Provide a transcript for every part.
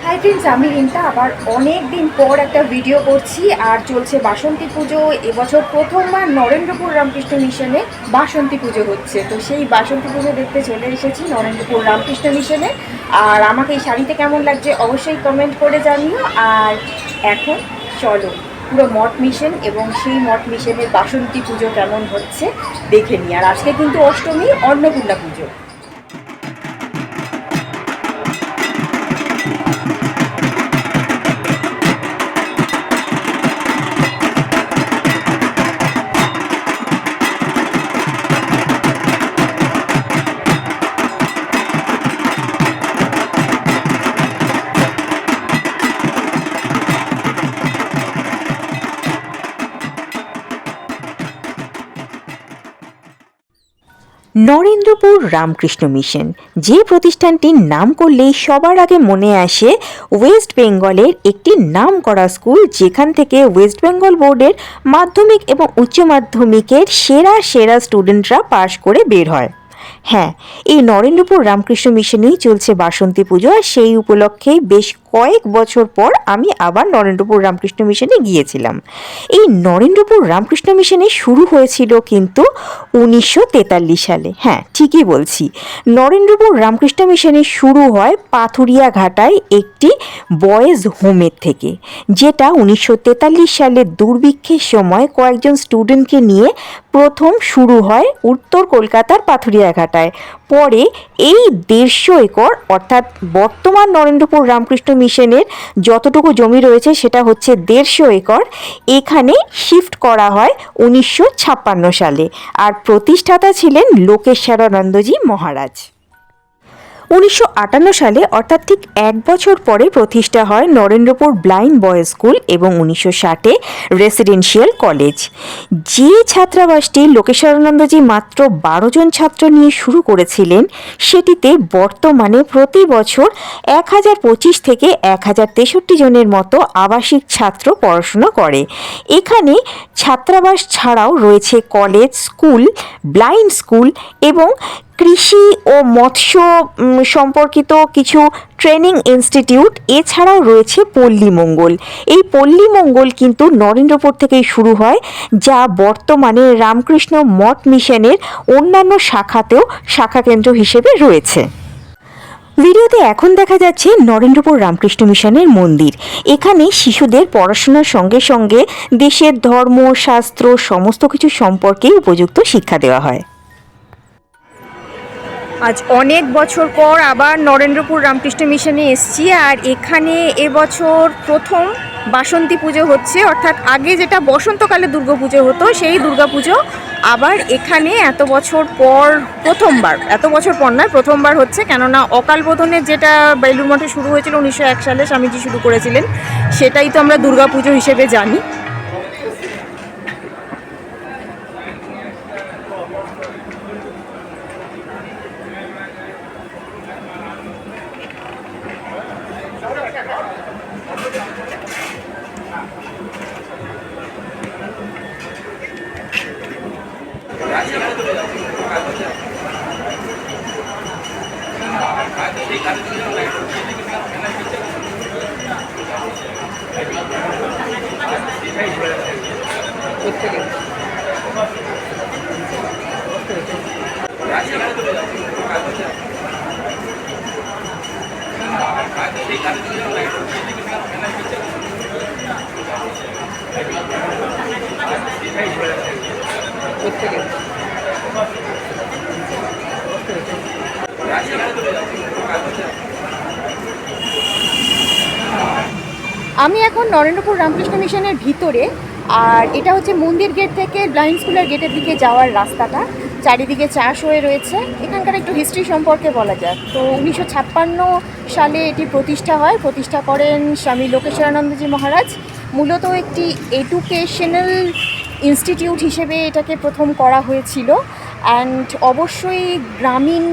Hi friends, আমি রিন্টা আবার অনেক দিন পর একটা ভিডিও করছি। আর চলছে বাসন্তী পুজো। এবছর প্রথমবার নরেন্দ্রপুর রামকৃষ্ণ মিশনে বাসন্তী পুজো হচ্ছে। তো সেই বাসন্তী পুজো দেখতে চলে এসেছি নরেন্দ্রপুর রামকৃষ্ণ মিশনে। আর আমাকে এই শাড়িতে কেমন লাগছে অবশ্যই কমেন্ট করে জানিও। আর এখন চলো পুরো মঠ মিশন এবং সেই মঠ মিশনের বাসন্তী পুজো কেমন হচ্ছে দেখে নিই। আর আজকে কিন্তু অষ্টমী, অন্নপূর্ণা পুজো। নরেন্দ্রপুর রামকৃষ্ণ মিশন, যে প্রতিষ্ঠানটির নাম করলেই সবার আগে মনে আসে ওয়েস্ট বেঙ্গলের একটি নামকরা স্কুল, যেখান থেকে ওয়েস্ট বেঙ্গল বোর্ডের মাধ্যমিক এবং উচ্চ মাধ্যমিকের সেরা সেরা স্টুডেন্টরা পাশ করে বের হয়। হ্যাঁ, এই নরেন্দ্রপুর রামকৃষ্ণ মিশনেই চলছে বাসন্তী পুজো। আর সেই উপলক্ষেই বেশ কয়েক বছর পর আমি আবার নরেন্দ্রপুর রামকৃষ্ণ মিশনে গিয়েছিলাম। এই নরেন্দ্রপুর রামকৃষ্ণ মিশনে শুরু হয়েছিল কিন্তু 1943 সালে। হ্যাঁ, ঠিকই বলছি, নরেন্দ্রপুর রামকৃষ্ণ মিশনে শুরু হয় পাথুরিয়া ঘাটায় একটি বয়েজ হোমের থেকে, যেটা 1943 সালের দুর্ভিক্ষের সময় কয়েকজন স্টুডেন্টকে নিয়ে প্রথম শুরু হয় উত্তর কলকাতার পাথুরিয়া ঘাটায়। পরে এই 150 একর অর্থাৎ বর্তমান নরেন্দ্রপুর রামকৃষ্ণ মিশনের যতটুকু জমি রয়েছে সেটা হচ্ছে 150 একর, এখানে শিফট করা হয় 1956 সালে। আর প্রতিষ্ঠাতা ছিলেন লোকেশ্বরানন্দজি মহারাজ। 1958 সালে অর্থাৎ ঠিক এক বছর পরে প্রতিষ্ঠা হয় নরেন্দ্রপুর ব্লাইন্ড বয়েজ স্কুল এবং 1960-এ রেসিডেন্সিয়াল কলেজ। যে ছাত্রাবাসটি লোকেশ্বরানন্দজি মাত্র 12 জন ছাত্র নিয়ে শুরু করেছিলেন, সেটিতে বর্তমানে প্রতি বছর 1025 থেকে 1063 জনের মতো আবাসিক ছাত্র পড়াশোনা করে। এখানে ছাত্রাবাস ছাড়াও রয়েছে কলেজ, স্কুল, ব্লাইন্ড স্কুল এবং কৃষি ও মৎস্য সম্পর্কিত কিছু ট্রেনিং ইনস্টিটিউট। এছাড়াও রয়েছে পল্লী মঙ্গল। এই পল্লী মঙ্গল কিন্তু নরেন্দ্রপুর থেকেই শুরু হয়, যা বর্তমানে রামকৃষ্ণ মঠ মিশনের অন্যান্য শাখাতেও শাখা কেন্দ্র হিসেবে রয়েছে। ভিডিওতে এখন দেখা যাচ্ছে নরেন্দ্রপুর রামকৃষ্ণ মিশনের মন্দির। এখানে শিশুদের পড়াশোনার সঙ্গে সঙ্গে দেশের ধর্ম, শাস্ত্র সমস্ত কিছু সম্পর্কে উপযুক্ত শিক্ষা দেওয়া হয়। আজ অনেক বছর পর আবার নরেন্দ্রপুর রামকৃষ্ণ মিশনে এসছি। আর এখানে এবছর প্রথম বাসন্তী পুজো হচ্ছে, অর্থাৎ আগে যেটা বসন্তকালে দুর্গাপুজো হতো সেই দুর্গাপুজো আবার এখানে এত বছর পর প্রথমবার, এত বছর পর নয় প্রথমবার হচ্ছে। কেননা অকাল বোধনের যেটা বেলুড় মঠে শুরু হয়েছিল 1901 সালে স্বামীজি শুরু করেছিলেন, সেটাই তো আমরা দুর্গাপুজো হিসেবে জানি। আমি এখন নরেন্দ্রপুর রামকৃষ্ণ মিশনের ভিতরে। আর এটা হচ্ছে মন্দির গেট থেকে ব্লাইন্ড স্কুলের গেটের দিকে যাওয়ার রাস্তাটা। চারিদিকে চাষ হয়ে রয়েছে। এখানকার একটু হিস্ট্রি সম্পর্কে বলা যাক তো 1956 সালে এটি প্রতিষ্ঠা হয়। প্রতিষ্ঠা করেন স্বামী লোকেশ্বরানন্দজি মহারাজ। মূলত একটি এডুকেশনাল ইনস্টিটিউট হিসেবে এটাকে প্রথম করা হয়েছিল। অ্যান্ড অবশ্যই গ্রামীণ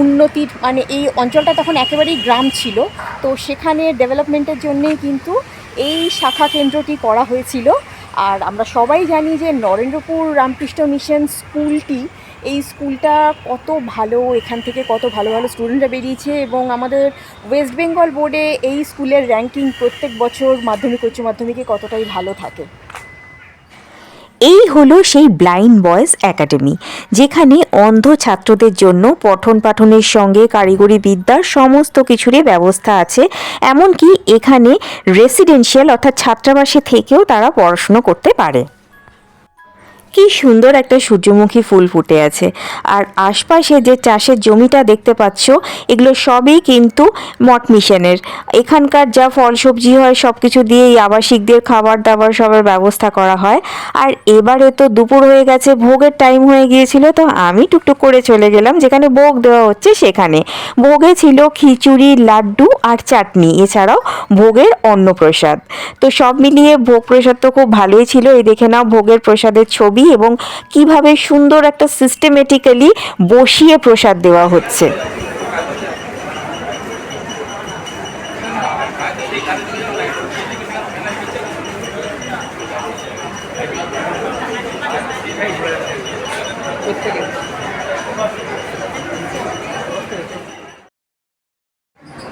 উন্নতির, মানে এই অঞ্চলটা তখন একেবারেই গ্রাম ছিল, তো সেখানে ডেভেলপমেন্টের জন্যেই কিন্তু এই শাখা কেন্দ্রটি করা হয়েছিল। আর আমরা সবাই জানি যে নরেন্দ্রপুর রামকৃষ্ণ মিশন স্কুলটি এই স্কুলটা কত ভালো, এখান থেকে কত ভালো ভালো স্টুডেন্টরা বেরিয়েছে এবং আমাদের ওয়েস্ট বেঙ্গল বোর্ডে এই স্কুলের র্যাঙ্কিং প্রত্যেক বছর মাধ্যমিক উচ্চ মাধ্যমিকে কতটাই ভালো থাকে। এই হলো সেই ব্লাইন্ড বয়েজ একাডেমি, যেখানে অন্ধ ছাত্রদের জন্য পঠন পাঠনের সঙ্গে কারিগরি বিদ্যার সমস্ত কিছুরই ব্যবস্থা আছে। এমনকি এখানে রেসিডেন্সিয়াল অর্থাৎ ছাত্রাবাসে থেকেও তারা পড়াশুনো করতে পারে। কি সুন্দর একটা সূর্যমুখী ফুল ফুটে আছে। আর আশপাশে যে চাষের জমিটা দেখতে পাচ্ছ, এগুলো সবই কিন্তু মঠ মিশনের। এখানকার যা ফল সবজি হয় সব কিছু দিয়েই আবাসিকদের খাবার দাবার সবার ব্যবস্থা করা হয়। আর এবারে তো দুপুর হয়ে গেছে, ভোগের টাইম হয়ে গিয়েছিল, তো আমি টুকটুক করে চলে গেলাম যেখানে ভোগ দেওয়া হচ্ছে সেখানে। ভোগে ছিল খিচুড়ি, লাড্ডু আর চাটনি, এছাড়াও ভোগের অন্নপ্রসাদ। তো সব মিলিয়ে ভোগ প্রসাদ তো খুব ভালোই ছিল। এই দেখে নাও ভোগের প্রসাদের ছবি এবং কিভাবে সুন্দর একটা সিস্টেমেটিক্যালি বসিয়ে প্রসাদ দেওয়া হচ্ছে।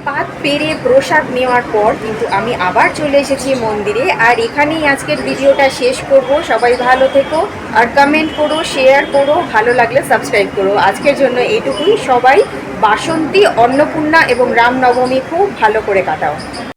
পাত পেরে প্রসাদ নেওয়ার পর কিন্তু আমি আবার চলে এসেছি মন্দিরে, আর এখানেই আজকের ভিডিওটা শেষ করব। সবাই ভালো থেকো, আর কমেন্ট করো, শেয়ার করো, ভালো লাগলে সাবস্ক্রাইব করো। আজকের জন্য এইটুকুই। সবাই বাসন্তী, অন্নপূর্ণা এবং রামনবমী খুব ভালো করে কাটাও।